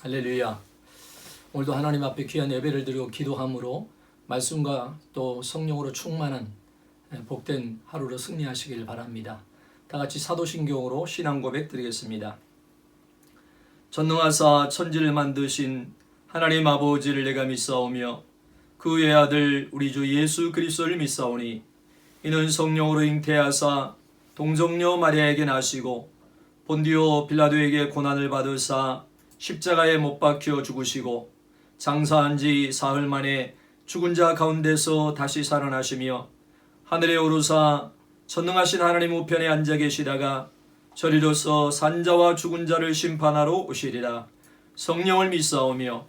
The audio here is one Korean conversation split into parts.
할렐루야. 오늘도 하나님 앞에 귀한 예배를 드리고 기도함으로 말씀과 또 성령으로 충만한 복된 하루로 승리하시길 바랍니다. 다 같이 사도신경으로 신앙 고백 드리겠습니다. 전능하사 천지를 만드신 하나님 아버지를 내가 믿사오며 그 외의 아들 우리 주 예수 그리스도를 믿사오니 이는 성령으로 잉태하사 동정녀 마리아에게 나시고 본디오 빌라도에게 고난을 받으사 십자가에 못 박혀 죽으시고 장사한 지 사흘 만에 죽은 자 가운데서 다시 살아나시며 하늘에 오르사 전능하신 하나님 우편에 앉아 계시다가 저리로서 산자와 죽은 자를 심판하러 오시리라. 성령을 믿사오며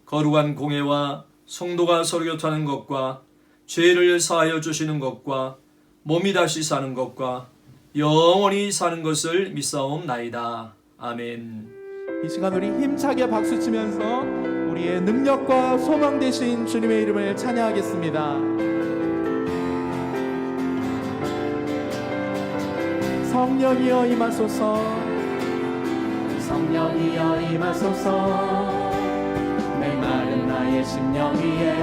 거룩한 공회와 성도가 서로 교통하는 것과 죄를 사하여 주시는 것과 몸이 다시 사는 것과 영원히 사는 것을 믿사옵나이다. 아멘. 이 시간 우리 힘차게 박수치면서 우리의 능력과 소망 되신 주님의 이름을 찬양하겠습니다. 성령이여 임하소서, 성령이여 임하소서. 메마른 나의 심령 위에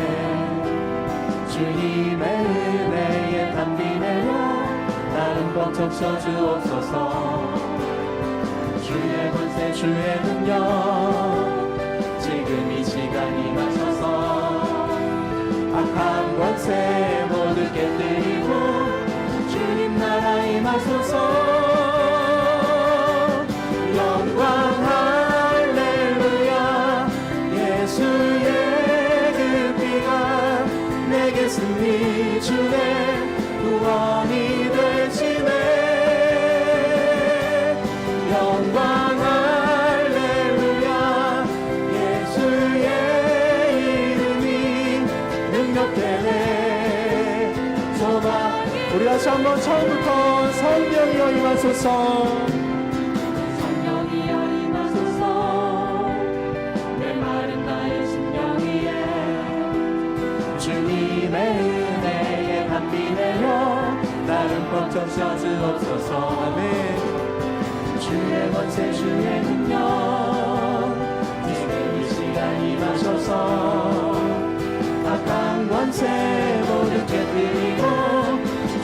주님의 은혜에 담비 내려 나를 꽉 적셔주옵소서. 주의 권세 주의 능력 지금 이 시간 임하셔서 악한 권세 모두 깨뜨리고 주님 나라 임하소서. 영광 할렐루야. 예수의 그 피가 내게 승리 주네 구원이 되시네. 영광 할렐루야. 예수의 이름이 능력되네. 소망. 우리 다시 한번 처음부터 성령이여 임하소서, 성령이여 임하소서. 메마른 나의 심령 위에 주님의 은혜에 담비 내려 나를 꽉 적셔주옵소서. 아멘. 주의 권세 주의 능력 지금 이 시간 임하셔서 악한 권세 모두 깨뜨리고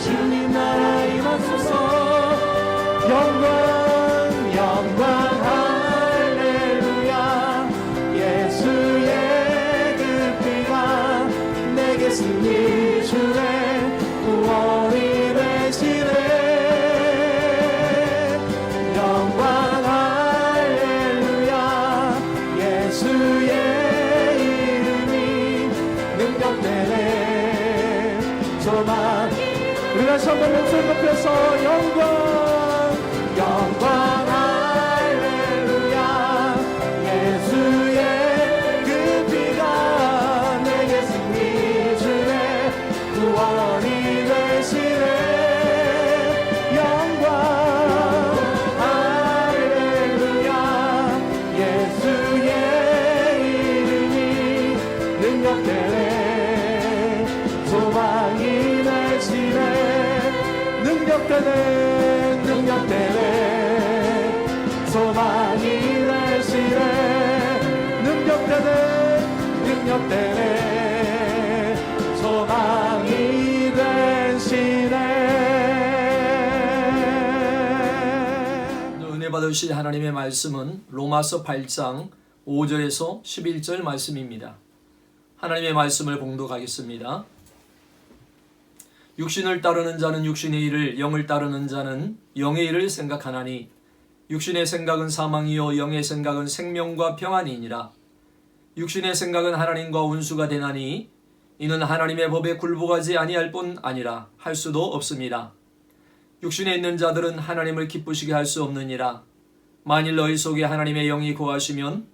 주님 나라 임하소서. 영광 영광 할렐루야. 예수의 그 피가 내게 승리 주네 구원이 되시네. 영광 할렐루야. 예수의 이름이 능력되네. 소망. 우리 다시 한번 목소리 높여서 영광 영광 할렐루야. 예수의 그 피가 내게 승리 주네 구원이 되시네. 영광 할렐루야. 예수의 이름이 능력되네. 소망이 되시네. 능력되네, 능력되네. 소망이 되시네. 능력되네. 능력되네. 소망이 되시네. 은혜 받으실 하나님의 말씀은 로마서 8장 5절에서 11절 말씀입니다. 하나님의 말씀을 봉독하겠습니다. 육신을 따르는 자는 육신의 일을, 영을 따르는 자는 영의 일을 생각하나니 육신의 생각은 사망이요 영의 생각은 생명과 평안이니라. 육신의 생각은 하나님과 원수가 되나니 이는 하나님의 법에 굴복하지 아니할 뿐 아니라 할 수도 없습니다. 육신에 있는 자들은 하나님을 기쁘시게 할 수 없느니라. 만일 너희 속에 하나님의 영이 거하시면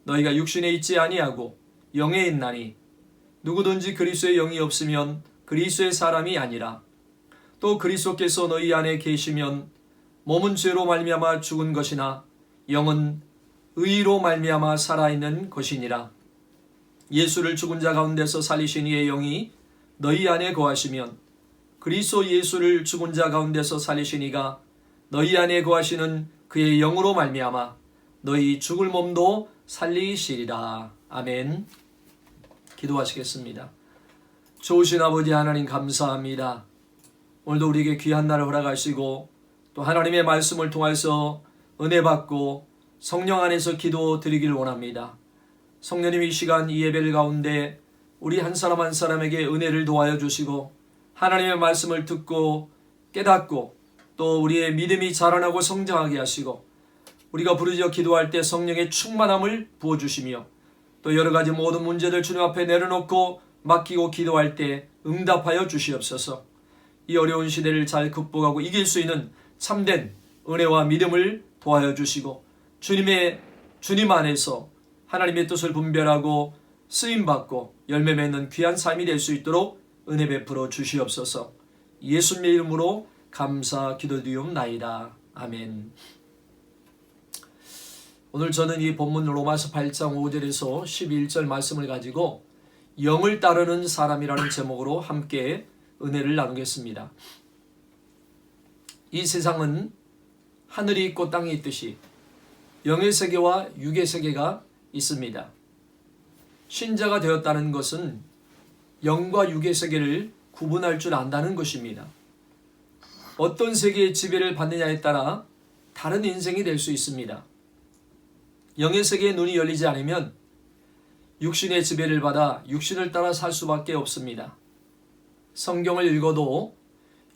너희가 육신에 있지 아니하고 영에 있나니 누구든지 그리스도의 영이 없으면 그리스도의 사람이 아니라. 또 그리스도께서 너희 안에 계시면 몸은 죄로 말미암아 죽은 것이나 영은 의로 말미암아 살아있는 것이니라. 예수를 죽은 자 가운데서 살리신 이의 영이 너희 안에 거하시면 그리스도 예수를 죽은 자 가운데서 살리신 이가 너희 안에 거하시는 그의 영으로 말미암아 너희 죽을 몸도 살리시리라. 아멘. 기도하시겠습니다. 좋으신 아버지 하나님 감사합니다. 오늘도 우리에게 귀한 날을 허락하시고 또 하나님의 말씀을 통해서 은혜 받고 성령 안에서 기도 드리길 원합니다. 성령님 이 시간 이 예배를 가운데 우리 한 사람 한 사람에게 은혜를 도와여 주시고 하나님의 말씀을 듣고 깨닫고 또 우리의 믿음이 자라나고 성장하게 하시고 우리가 부르짖어 기도할 때 성령의 충만함을 부어주시며 또 여러 가지 모든 문제들 주님 앞에 내려놓고 맡기고 기도할 때 응답하여 주시옵소서. 이 어려운 시대를 잘 극복하고 이길 수 있는 참된 은혜와 믿음을 도와여 주시고 주님 안에서 하나님의 뜻을 분별하고 쓰임받고 열매 맺는 귀한 삶이 될 수 있도록 은혜 베풀어 주시옵소서. 예수님의 이름으로 감사 기도드리옵나이다. 아멘. 오늘 저는 이 본문 로마서 8장 5절에서 11절 말씀을 가지고 영을 따르는 사람이라는 제목으로 함께 은혜를 나누겠습니다. 이 세상은 하늘이 있고 땅이 있듯이 영의 세계와 육의 세계가 있습니다. 신자가 되었다는 것은 영과 육의 세계를 구분할 줄 안다는 것입니다. 어떤 세계의 지배를 받느냐에 따라 다른 인생이 될 수 있습니다. 영의 세계의 눈이 열리지 않으면 육신의 지배를 받아 육신을 따라 살 수밖에 없습니다. 성경을 읽어도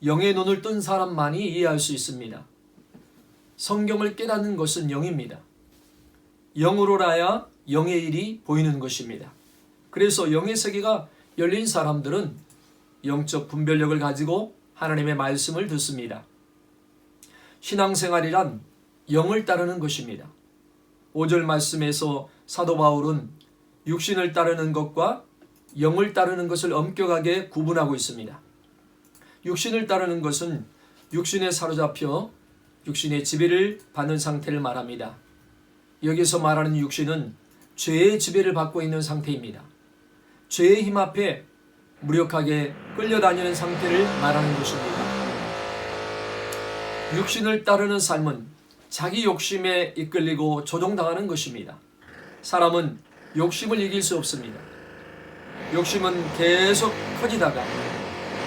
영의 눈을 뜬 사람만이 이해할 수 있습니다. 성경을 깨닫는 것은 영입니다. 영으로라야 영의 일이 보이는 것입니다. 그래서 영의 세계가 열린 사람들은 영적 분별력을 가지고 하나님의 말씀을 듣습니다. 신앙생활이란 영을 따르는 것입니다. 5절 말씀에서 사도 바울은 육신을 따르는 것과 영을 따르는 것을 엄격하게 구분하고 있습니다. 육신을 따르는 것은 육신에 사로잡혀 육신의 지배를 받는 상태를 말합니다. 여기서 말하는 육신은 죄의 지배를 받고 있는 상태입니다. 죄의 힘 앞에 무력하게 끌려다니는 상태를 말하는 것입니다. 육신을 따르는 삶은 자기 욕심에 이끌리고 조종당하는 것입니다. 사람은 욕심을 이길 수 없습니다. 욕심은 계속 커지다가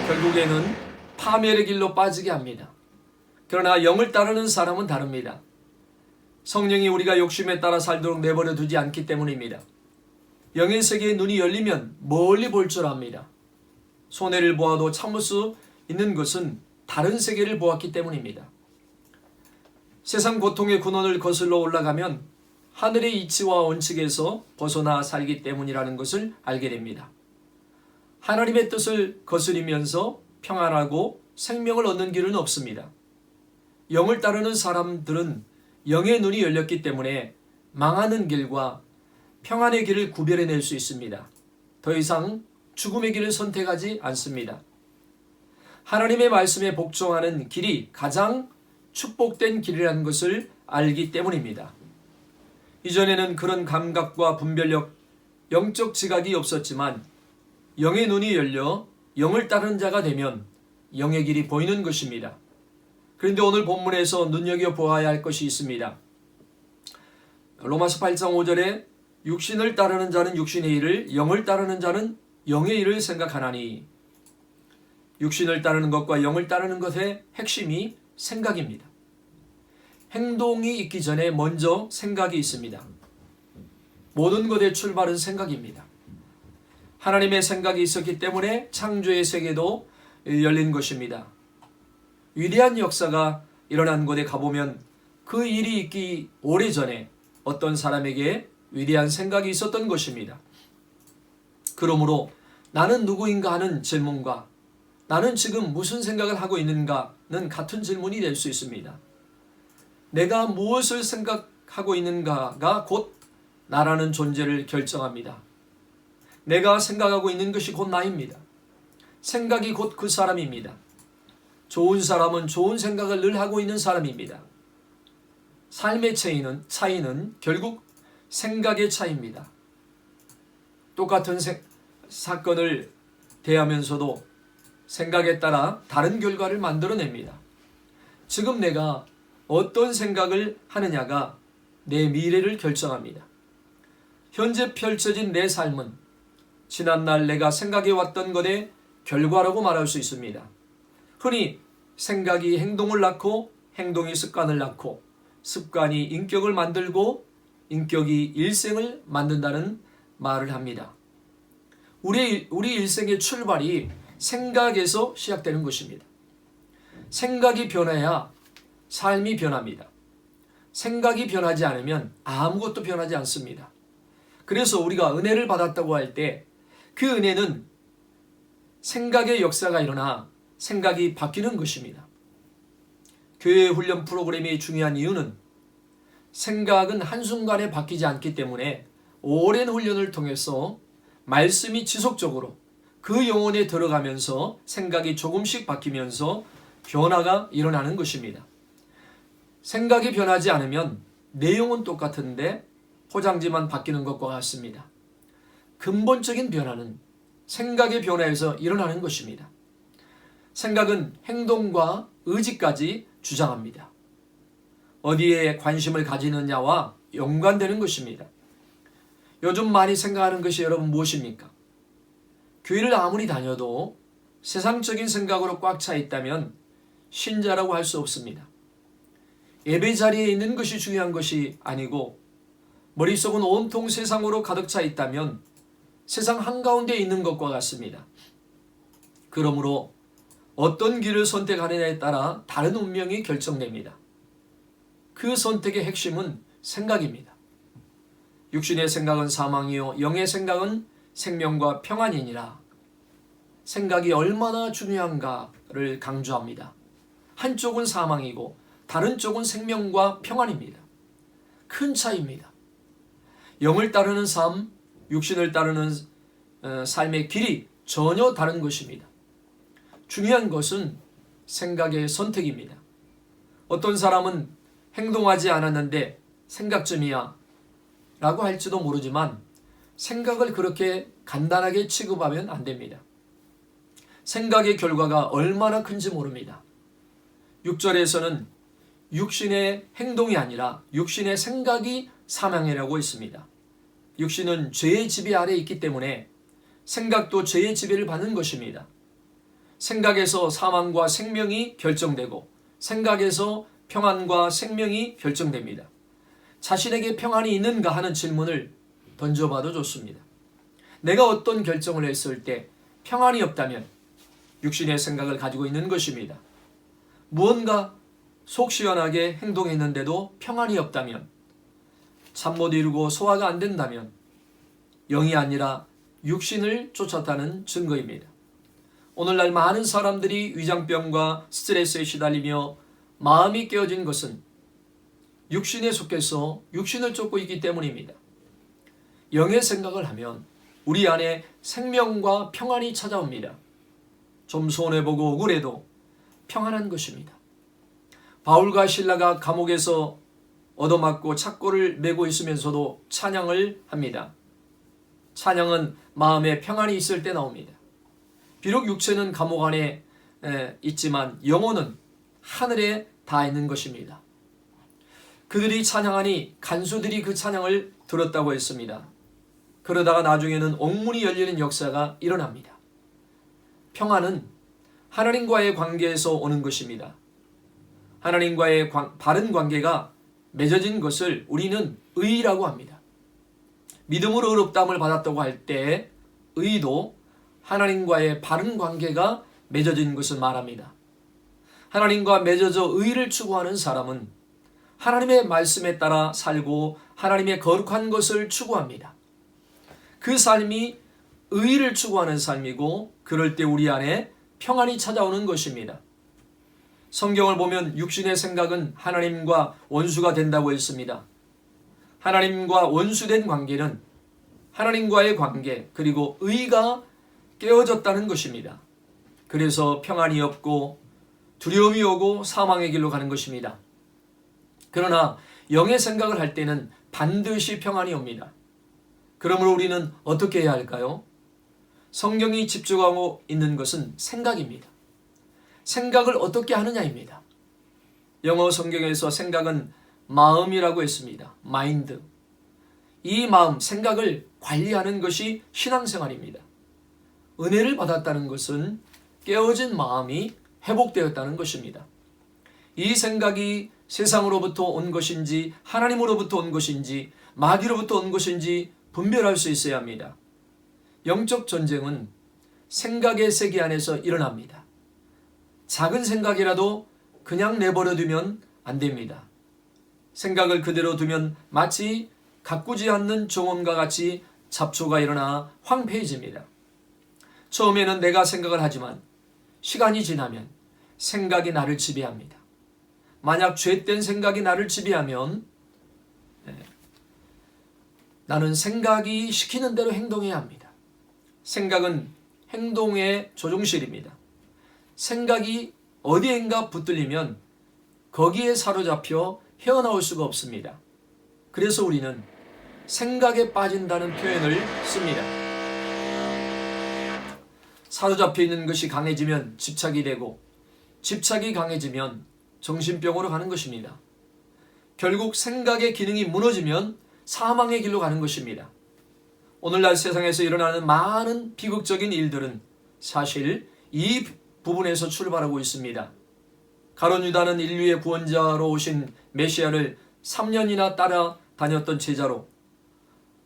결국에는 파멸의 길로 빠지게 합니다. 그러나 영을 따르는 사람은 다릅니다. 성령이 우리가 욕심에 따라 살도록 내버려 두지 않기 때문입니다. 영의 세계의 눈이 열리면 멀리 볼 줄 압니다. 손해를 보아도 참을 수 있는 것은 다른 세계를 보았기 때문입니다. 세상 고통의 근원을 거슬러 올라가면 하늘의 이치와 원칙에서 벗어나 살기 때문이라는 것을 알게 됩니다. 하나님의 뜻을 거스리면서 평안하고 생명을 얻는 길은 없습니다. 영을 따르는 사람들은 영의 눈이 열렸기 때문에 망하는 길과 평안의 길을 구별해낼 수 있습니다. 더 이상 죽음의 길을 선택하지 않습니다. 하나님의 말씀에 복종하는 길이 가장 축복된 길이라는 것을 알기 때문입니다. 이전에는 그런 감각과 분별력, 영적 지각이 없었지만 영의 눈이 열려 영을 따르는 자가 되면 영의 길이 보이는 것입니다. 그런데 오늘 본문에서 눈여겨보아야 할 것이 있습니다. 로마서 8장 5절에 육신을 따르는 자는 육신의 일을, 영을 따르는 자는 영의 일을 생각하나니, 육신을 따르는 것과 영을 따르는 것의 핵심이 생각입니다. 행동이 있기 전에 먼저 생각이 있습니다. 모든 것의 출발은 생각입니다. 하나님의 생각이 있었기 때문에 창조의 세계도 열린 것입니다. 위대한 역사가 일어난 곳에 가보면 그 일이 있기 오래전에 어떤 사람에게 위대한 생각이 있었던 것입니다. 그러므로 나는 누구인가 하는 질문과 나는 지금 무슨 생각을 하고 있는가는 같은 질문이 될 수 있습니다. 내가 무엇을 생각하고 있는가가 곧 나라는 존재를 결정합니다. 내가 생각하고 있는 것이 곧 나입니다. 생각이 곧 그 사람입니다. 좋은 사람은 좋은 생각을 늘 하고 있는 사람입니다. 삶의 차이는 결국 생각의 차이입니다. 똑같은 사건을 대하면서도 생각에 따라 다른 결과를 만들어냅니다. 지금 내가 어떤 생각을 하느냐가 내 미래를 결정합니다. 현재 펼쳐진 내 삶은 지난날 내가 생각해왔던 것의 결과라고 말할 수 있습니다. 흔히 생각이 행동을 낳고 행동이 습관을 낳고 습관이 인격을 만들고 인격이 일생을 만든다는 말을 합니다. 우리 일생의 출발이 생각에서 시작되는 것입니다. 생각이 변해야 삶이 변합니다. 생각이 변하지 않으면 아무것도 변하지 않습니다. 그래서 우리가 은혜를 받았다고 할 때 그 은혜는 생각의 역사가 일어나 생각이 바뀌는 것입니다. 교회 훈련 프로그램이 중요한 이유는 생각은 한순간에 바뀌지 않기 때문에 오랜 훈련을 통해서 말씀이 지속적으로 그 영혼에 들어가면서 생각이 조금씩 바뀌면서 변화가 일어나는 것입니다. 생각이 변하지 않으면 내용은 똑같은데 포장지만 바뀌는 것과 같습니다. 근본적인 변화는 생각의 변화에서 일어나는 것입니다. 생각은 행동과 의지까지 주장합니다. 어디에 관심을 가지느냐와 연관되는 것입니다. 요즘 많이 생각하는 것이 여러분 무엇입니까? 교회를 아무리 다녀도 세상적인 생각으로 꽉 차 있다면 신자라고 할 수 없습니다. 예배 자리에 있는 것이 중요한 것이 아니고 머릿속은 온통 세상으로 가득 차 있다면 세상 한가운데 있는 것과 같습니다. 그러므로 어떤 길을 선택하느냐에 따라 다른 운명이 결정됩니다. 그 선택의 핵심은 생각입니다. 육신의 생각은 사망이요 영의 생각은 생명과 평안이니라. 생각이 얼마나 중요한가를 강조합니다. 한쪽은 사망이고 다른 쪽은 생명과 평안입니다. 큰 차이입니다. 영을 따르는 삶, 육신을 따르는 삶의 길이 전혀 다른 것입니다. 중요한 것은 생각의 선택입니다. 어떤 사람은 행동하지 않았는데 생각쯤이야 라고 할지도 모르지만 생각을 그렇게 간단하게 취급하면 안 됩니다. 생각의 결과가 얼마나 큰지 모릅니다. 6절에서는 육신의 행동이 아니라 육신의 생각이 사망이라고 했습니다. 육신은 죄의 지배 아래 있기 때문에 생각도 죄의 지배를 받는 것입니다. 생각에서 사망과 생명이 결정되고 생각에서 평안과 생명이 결정됩니다. 자신에게 평안이 있는가 하는 질문을 던져봐도 좋습니다. 내가 어떤 결정을 했을 때 평안이 없다면 육신의 생각을 가지고 있는 것입니다. 무언가 속 시원하게 행동했는데도 평안이 없다면, 잠 못 이루고 소화가 안 된다면 영이 아니라 육신을 쫓았다는 증거입니다. 오늘날 많은 사람들이 위장병과 스트레스에 시달리며 마음이 깨어진 것은 육신에 속해서 육신을 쫓고 있기 때문입니다. 영의 생각을 하면 우리 안에 생명과 평안이 찾아옵니다. 좀 손해보고 억울해도 평안한 것입니다. 바울과 실라가 감옥에서 얻어맞고 착고를 메고 있으면서도 찬양을 합니다. 찬양은 마음에 평안이 있을 때 나옵니다. 비록 육체는 감옥 안에 있지만 영혼은 하늘에 닿아 있는 것입니다. 그들이 찬양하니 간수들이 그 찬양을 들었다고 했습니다. 그러다가 나중에는 옥문이 열리는 역사가 일어납니다. 평안은 하나님과의 관계에서 오는 것입니다. 하나님과의 바른 관계가 맺어진 것을 우리는 의라고 합니다. 믿음으로 의롭다함을 받았다고 할 때 의도 하나님과의 바른 관계가 맺어진 것을 말합니다. 하나님과 맺어져 의를 추구하는 사람은 하나님의 말씀에 따라 살고 하나님의 거룩한 것을 추구합니다. 그 삶이 의를 추구하는 삶이고 그럴 때 우리 안에 평안이 찾아오는 것입니다. 성경을 보면 육신의 생각은 하나님과 원수가 된다고 했습니다. 하나님과 원수된 관계는 하나님과의 관계 그리고 의가 깨어졌다는 것입니다. 그래서 평안이 없고 두려움이 오고 사망의 길로 가는 것입니다. 그러나 영의 생각을 할 때는 반드시 평안이 옵니다. 그러므로 우리는 어떻게 해야 할까요? 성경이 집중하고 있는 것은 생각입니다. 생각을 어떻게 하느냐입니다. 영어 성경에서 생각은 마음이라고 했습니다. 마인드. 이 마음, 생각을 관리하는 것이 신앙생활입니다. 은혜를 받았다는 것은 깨어진 마음이 회복되었다는 것입니다. 이 생각이 세상으로부터 온 것인지 하나님으로부터 온 것인지 마귀로부터 온 것인지 분별할 수 있어야 합니다. 영적 전쟁은 생각의 세계 안에서 일어납니다. 작은 생각이라도 그냥 내버려 두면 안 됩니다. 생각을 그대로 두면 마치 가꾸지 않는 정원과 같이 잡초가 일어나 황폐해집니다. 처음에는 내가 생각을 하지만 시간이 지나면 생각이 나를 지배합니다. 만약 죄된 생각이 나를 지배하면 나는 생각이 시키는 대로 행동해야 합니다. 생각은 행동의 조종실입니다. 생각이 어디엔가 붙들리면 거기에 사로잡혀 헤어나올 수가 없습니다. 그래서 우리는 생각에 빠진다는 표현을 씁니다. 사로잡혀 있는 것이 강해지면 집착이 되고 집착이 강해지면 정신병으로 가는 것입니다. 결국 생각의 기능이 무너지면 사망의 길로 가는 것입니다. 오늘날 세상에서 일어나는 많은 비극적인 일들은 사실 이 부분에서 출발하고 있습니다. 가룟 유다는 인류의 구원자로 오신 메시아를 3년이나 따라다녔던 제자로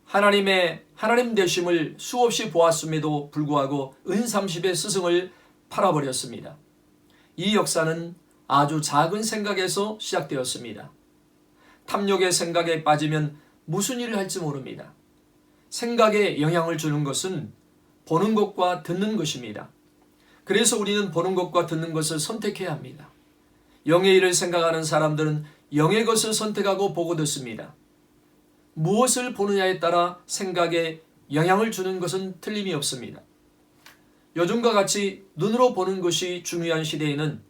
하나님 되심을 수없이 보았음에도 불구하고 은30의 스승을 팔아버렸습니다. 이 역사는 아주 작은 생각에서 시작되었습니다. 탐욕의 생각에 빠지면 무슨 일을 할지 모릅니다. 생각에 영향을 주는 것은 보는 것과 듣는 것입니다. 그래서 우리는 보는 것과 듣는 것을 선택해야 합니다. 영의 일을 생각하는 사람들은 영의 것을 선택하고 보고 듣습니다. 무엇을 보느냐에 따라 생각에 영향을 주는 것은 틀림이 없습니다. 요즘과 같이 눈으로 보는 것이 중요한 시대에는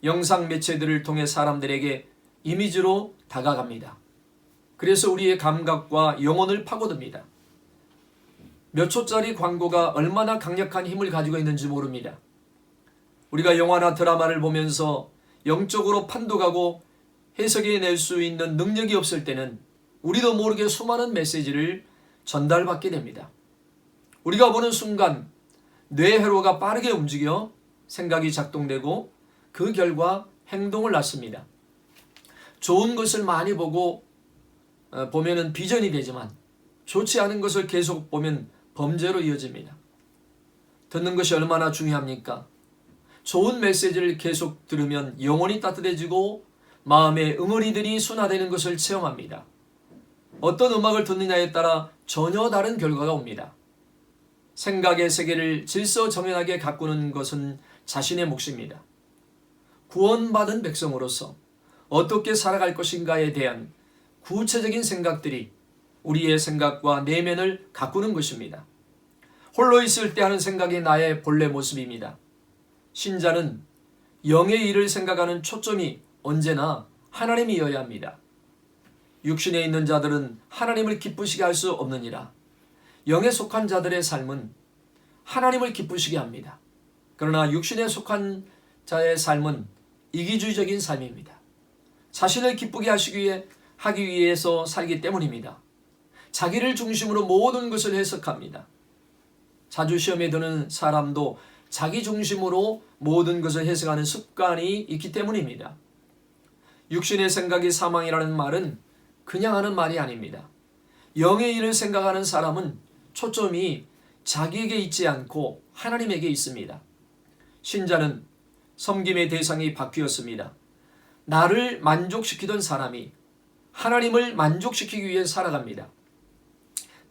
영상 매체들을 통해 사람들에게 이미지로 다가갑니다. 그래서 우리의 감각과 영혼을 파고듭니다. 몇 초짜리 광고가 얼마나 강력한 힘을 가지고 있는지 모릅니다. 우리가 영화나 드라마를 보면서 영적으로 판독하고 해석해낼 수 있는 능력이 없을 때는 우리도 모르게 수많은 메시지를 전달받게 됩니다. 우리가 보는 순간 뇌회로가 빠르게 움직여 생각이 작동되고 그 결과 행동을 낳습니다. 좋은 것을 많이 보면은 비전이 되지만 좋지 않은 것을 계속 보면 범죄로 이어집니다. 듣는 것이 얼마나 중요합니까? 좋은 메시지를 계속 들으면 영혼이 따뜻해지고 마음의 응어리들이 순화되는 것을 체험합니다. 어떤 음악을 듣느냐에 따라 전혀 다른 결과가 옵니다. 생각의 세계를 질서정연하게 가꾸는 것은 자신의 몫입니다. 구원받은 백성으로서 어떻게 살아갈 것인가에 대한 구체적인 생각들이 우리의 생각과 내면을 가꾸는 것입니다. 홀로 있을 때 하는 생각이 나의 본래 모습입니다. 신자는 영의 일을 생각하는 초점이 언제나 하나님이어야 합니다. 육신에 있는 자들은 하나님을 기쁘시게 할 수 없느니라. 영에 속한 자들의 삶은 하나님을 기쁘시게 합니다. 그러나 육신에 속한 자의 삶은 이기주의적인 삶입니다. 자신을 기쁘게 하기 위해서 살기 때문입니다. 자기를 중심으로 모든 것을 해석합니다. 자주 시험에 드는 사람도 자기 중심으로 모든 것을 해석하는 습관이 있기 때문입니다. 육신의 생각이 사망이라는 말은 그냥 하는 말이 아닙니다. 영의 일을 생각하는 사람은 초점이 자기에게 있지 않고 하나님에게 있습니다. 신자는 섬김의 대상이 바뀌었습니다. 나를 만족시키던 사람이 하나님을 만족시키기 위해 살아갑니다.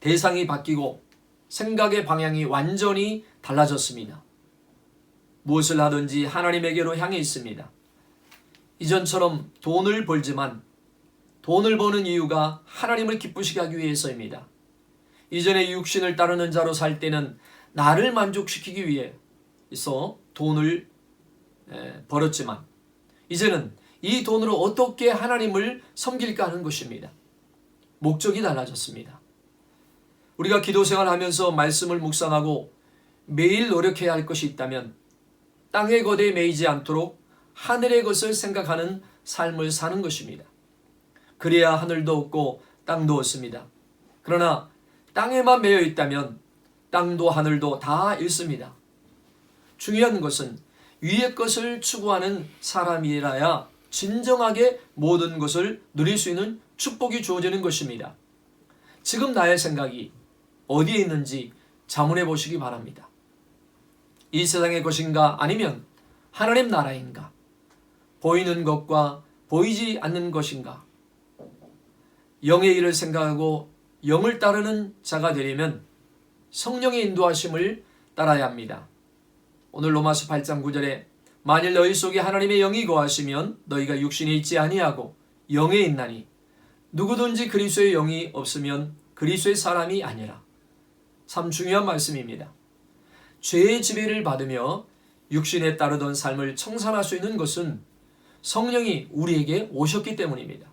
대상이 바뀌고 생각의 방향이 완전히 달라졌습니다. 무엇을 하든지 하나님에게로 향해 있습니다. 이전처럼 돈을 벌지만 돈을 버는 이유가 하나님을 기쁘시게 하기 위해서입니다. 이전에 육신을 따르는 자로 살 때는 나를 만족시키기 위해서 돈을 벌었지만 이제는 이 돈으로 어떻게 하나님을 섬길까 하는 것입니다. 목적이 달라졌습니다. 우리가 기도 생활하면서 말씀을 묵상하고 매일 노력해야 할 것이 있다면 땅의 것에 매이지 않도록 하늘의 것을 생각하는 삶을 사는 것입니다. 그래야 하늘도 없고 땅도 없습니다. 그러나 땅에만 매여 있다면 땅도 하늘도 다 잃습니다. 중요한 것은 위의 것을 추구하는 사람이라야 진정하게 모든 것을 누릴 수 있는 축복이 주어지는 것입니다. 지금 나의 생각이 어디에 있는지 자문해 보시기 바랍니다. 이 세상의 것인가 아니면 하나님 나라인가? 보이는 것과 보이지 않는 것인가? 영의 일을 생각하고 영을 따르는 자가 되려면 성령의 인도하심을 따라야 합니다. 오늘 로마서 8장 9절에 만일 너희 속에 하나님의 영이 거하시면 너희가 육신에 있지 아니하고 영에 있나니 누구든지 그리스도의 영이 없으면 그리스도의 사람이 아니라. 참 중요한 말씀입니다. 죄의 지배를 받으며 육신에 따르던 삶을 청산할 수 있는 것은 성령이 우리에게 오셨기 때문입니다.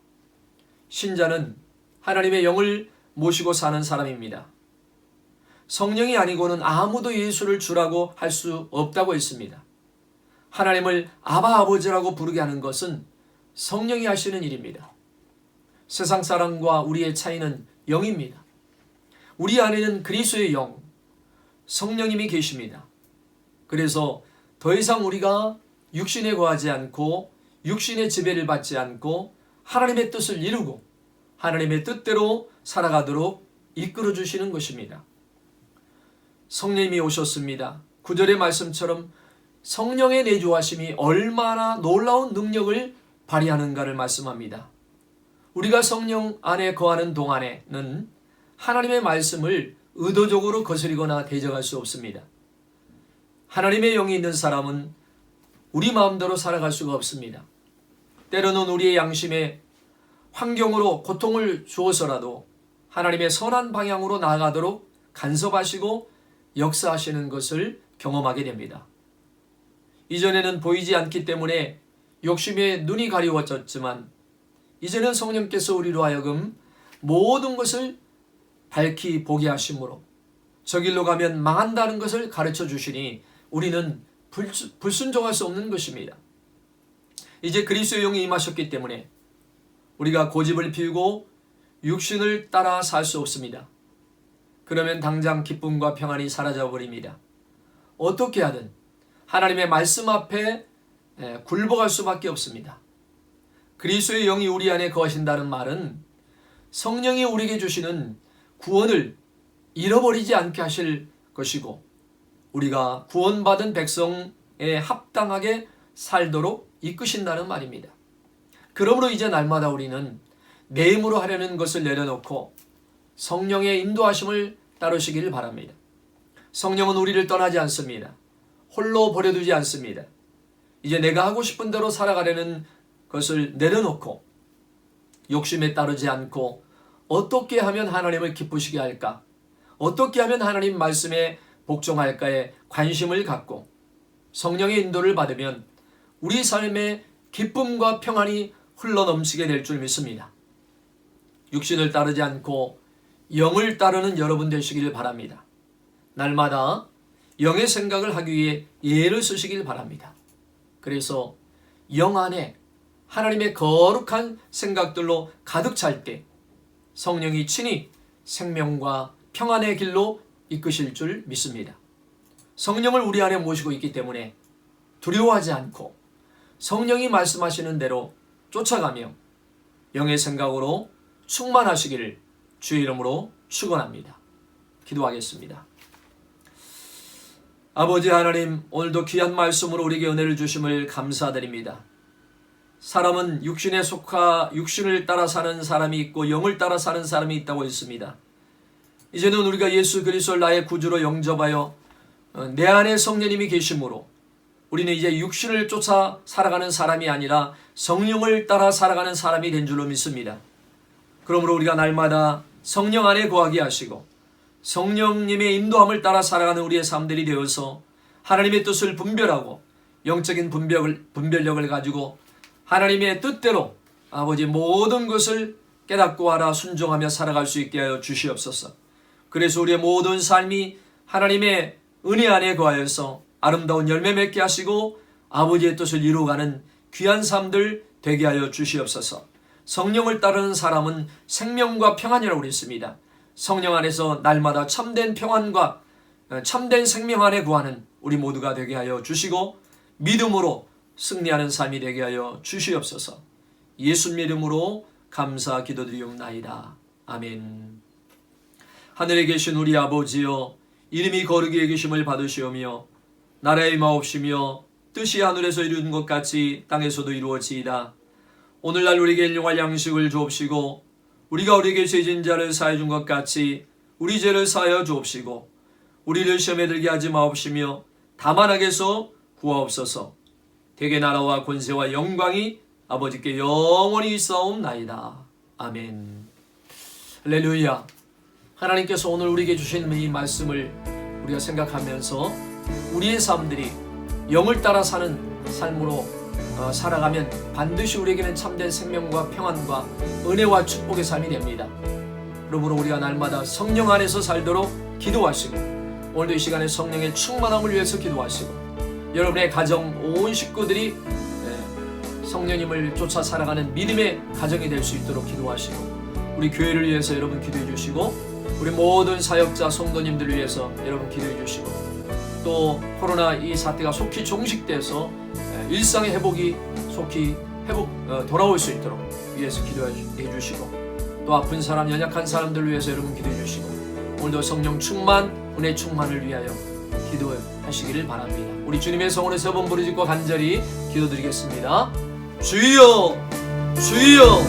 신자는 하나님의 영을 모시고 사는 사람입니다. 성령이 아니고는 아무도 예수를 주라고 할 수 없다고 했습니다. 하나님을 아바 아버지라고 부르게 하는 것은 성령이 하시는 일입니다. 세상 사람과 우리의 차이는 영입니다. 우리 안에는 그리스도의 영, 성령님이 계십니다. 그래서 더 이상 우리가 육신에 거하지 않고 육신의 지배를 받지 않고 하나님의 뜻을 이루고 하나님의 뜻대로 살아가도록 이끌어 주시는 것입니다. 성령님이 오셨습니다. 9절의 말씀처럼 성령의 내주하심이 얼마나 놀라운 능력을 발휘하는가를 말씀합니다. 우리가 성령 안에 거하는 동안에는 하나님의 말씀을 의도적으로 거스리거나 대적할 수 없습니다. 하나님의 영이 있는 사람은 우리 마음대로 살아갈 수가 없습니다. 때로는 우리의 양심에 환경으로 고통을 주어서라도 하나님의 선한 방향으로 나아가도록 간섭하시고 역사하시는 것을 경험하게 됩니다. 이전에는 보이지 않기 때문에 욕심에 눈이 가리워졌지만 이제는 성령께서 우리로 하여금 모든 것을 밝히 보게 하심으로 저 길로 가면 망한다는 것을 가르쳐 주시니 우리는 불순종할 수 없는 것입니다. 이제 그리스도의 영이 임하셨기 때문에 우리가 고집을 피우고 육신을 따라 살 수 없습니다. 그러면 당장 기쁨과 평안이 사라져 버립니다. 어떻게 하든 하나님의 말씀 앞에 굴복할 수밖에 없습니다. 그리스도의 영이 우리 안에 거하신다는 말은 성령이 우리에게 주시는 구원을 잃어버리지 않게 하실 것이고 우리가 구원받은 백성에 합당하게 살도록 이끄신다는 말입니다. 그러므로 이제 날마다 우리는 내 힘으로 하려는 것을 내려놓고 성령의 인도하심을 따르시기를 바랍니다. 성령은 우리를 떠나지 않습니다. 홀로 버려두지 않습니다. 이제 내가 하고 싶은 대로 살아가려는 것을 내려놓고 욕심에 따르지 않고 어떻게 하면 하나님을 기쁘시게 할까? 어떻게 하면 하나님 말씀에 복종할까에 관심을 갖고 성령의 인도를 받으면 우리 삶에 기쁨과 평안이 흘러넘치게 될 줄 믿습니다. 육신을 따르지 않고 영을 따르는 여러분 되시기를 바랍니다. 날마다 영의 생각을 하기 위해 예를 쓰시길 바랍니다. 그래서 영 안에 하나님의 거룩한 생각들로 가득 찰 때 성령이 친히 생명과 평안의 길로 이끄실 줄 믿습니다. 성령을 우리 안에 모시고 있기 때문에 두려워하지 않고 성령이 말씀하시는 대로 쫓아가며 영의 생각으로 충만하시기를 주의 이름으로 축원합니다. 기도하겠습니다. 아버지 하나님, 오늘도 귀한 말씀으로 우리에게 은혜를 주심을 감사드립니다. 사람은 육신에 속하 육신을 따라 사는 사람이 있고 영을 따라 사는 사람이 있다고 했습니다. 이제는 우리가 예수 그리스도를 나의 구주로 영접하여 내 안에 성령님이 계심으로 우리는 이제 육신을 쫓아 살아가는 사람이 아니라 성령을 따라 살아가는 사람이 된 줄로 믿습니다. 그러므로 우리가 날마다 성령 안에 거하게 하시고 성령님의 인도함을 따라 살아가는 우리의 삶들이 되어서 하나님의 뜻을 분별하고 영적인 분별력을 가지고 하나님의 뜻대로 아버지 모든 것을 깨닫고 알아 순종하며 살아갈 수 있게 하여 주시옵소서. 그래서 우리의 모든 삶이 하나님의 은혜 안에 거하여서 아름다운 열매 맺게 하시고 아버지의 뜻을 이루어가는 귀한 삶들 되게 하여 주시옵소서. 성령을 따르는 사람은 생명과 평안이라고 그랬습니다. 성령 안에서 날마다 참된 평안과 참된 생명 안에 구하는 우리 모두가 되게 하여 주시고 믿음으로 승리하는 삶이 되게 하여 주시옵소서. 예수님 이름으로 감사 기도드리옵나이다. 아멘. 하늘에 계신 우리 아버지여, 이름이 거룩히 여기심을 받으시오며 나라의 마옵시며 뜻이 하늘에서 이루어진 것 같이 땅에서도 이루어지이다. 오늘날 우리에게 일용할 양식을 주옵시고 우리가 우리에게 죄진 자를 사하여 준 것 같이 우리 죄를 사하여 주옵시고 우리를 시험에 들게 하지 마옵시며 다만 악에서 구하옵소서. 대개 나라와 권세와 영광이 아버지께 영원히 있사옵나이다. 아멘. 할렐루야. 하나님께서 오늘 우리에게 주신 이 말씀을 우리가 생각하면서 우리의 삶들이 영을 따라 사는 삶으로 살아가면 반드시 우리에게는 참된 생명과 평안과 은혜와 축복의 삶이 됩니다. 그러므로 우리가 날마다 성령 안에서 살도록 기도하시고 오늘도 이 시간에 성령의 충만함을 위해서 기도하시고 여러분의 가정 온 식구들이 성령님을 쫓아 살아가는 믿음의 가정이 될 수 있도록 기도하시고 우리 교회를 위해서 여러분 기도해 주시고 우리 모든 사역자 성도님들을 위해서 여러분 기도해 주시고 또 코로나 이 사태가 속히 종식돼서 일상의 회복이 속히 돌아올 수 있도록 위해서 기도해 주시고 또 아픈 사람 연약한 사람들을 위해서 여러분 기도해 주시고 오늘도 성령 충만 은혜 충만을 위하여 기도하시기를 바랍니다. 우리 주님의 성원에 세 번 부르짖고 간절히 기도드리겠습니다. 주여 주여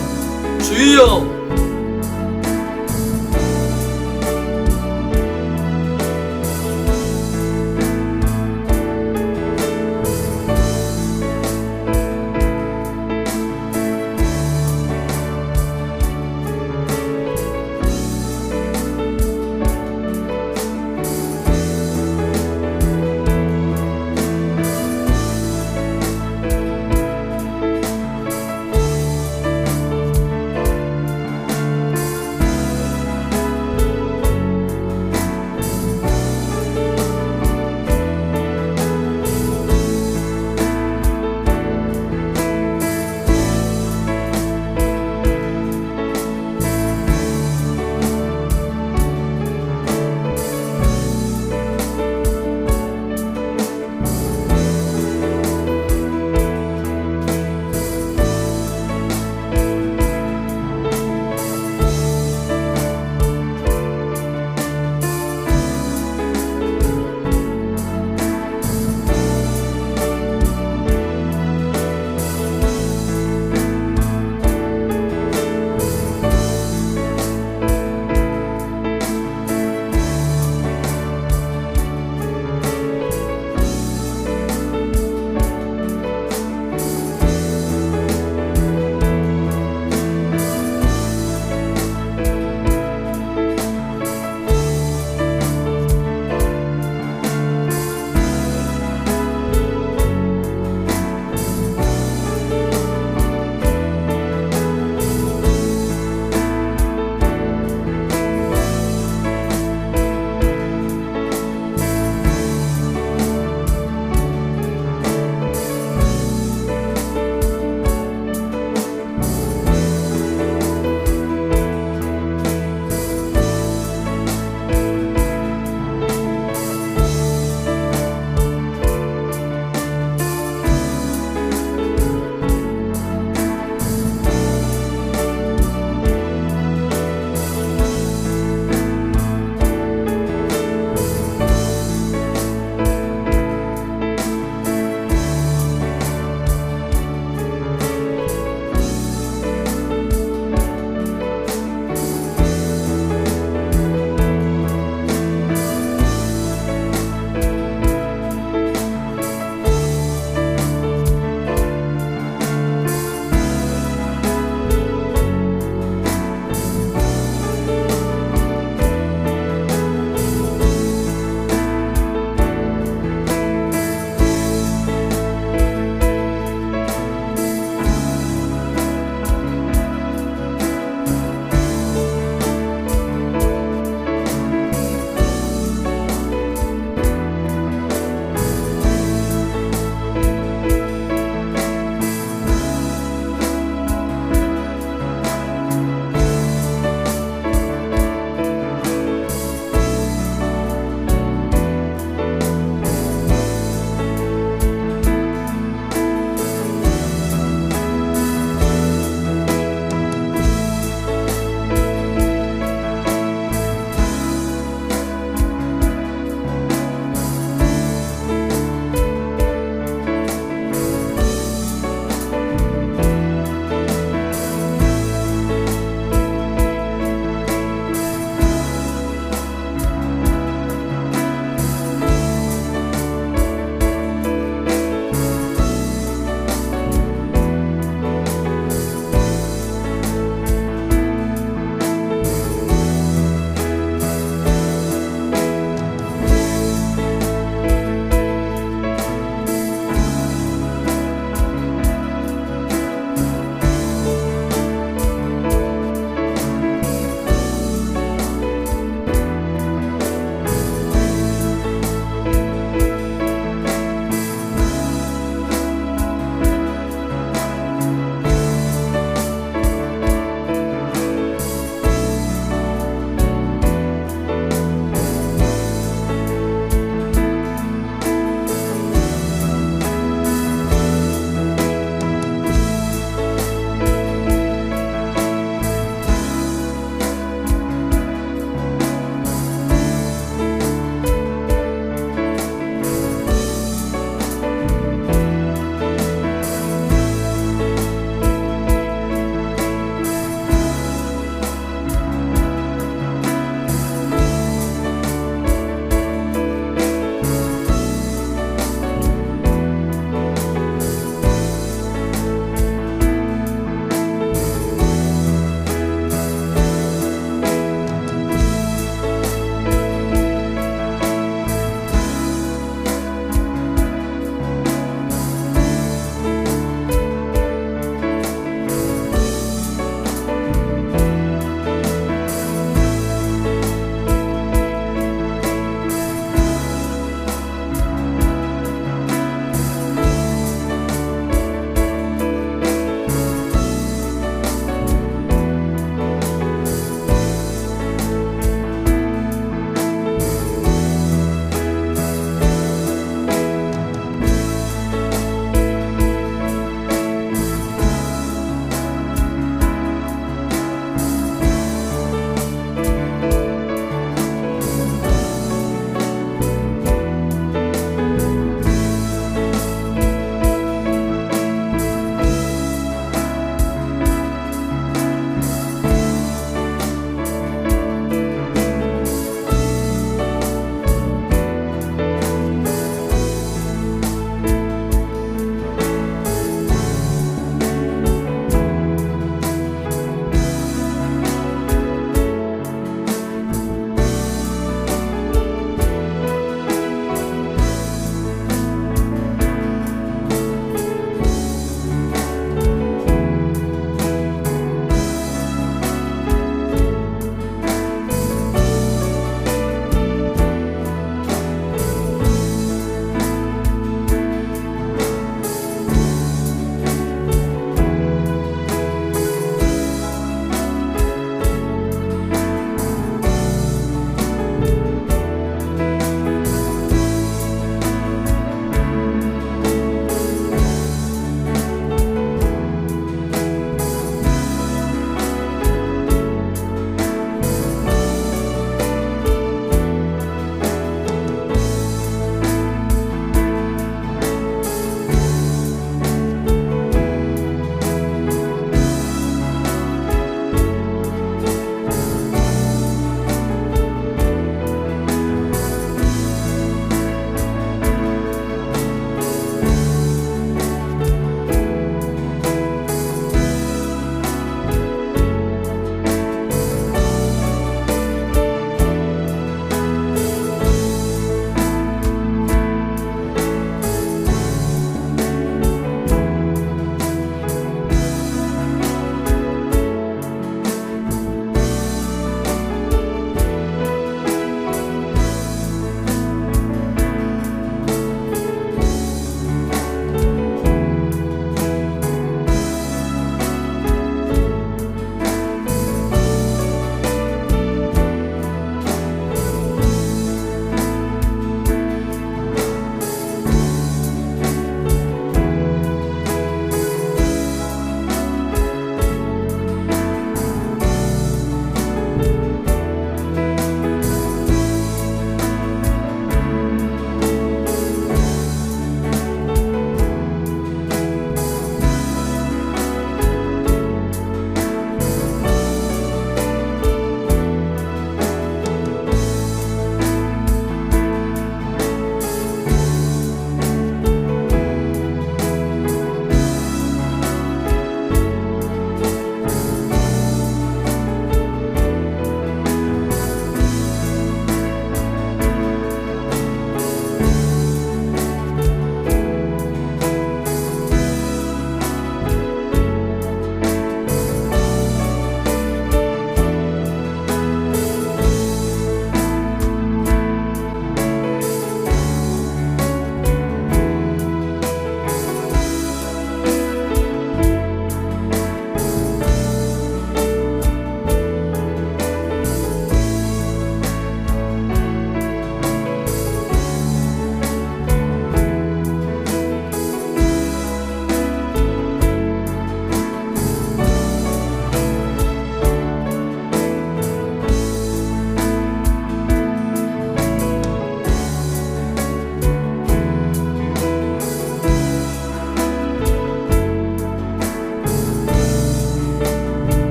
주여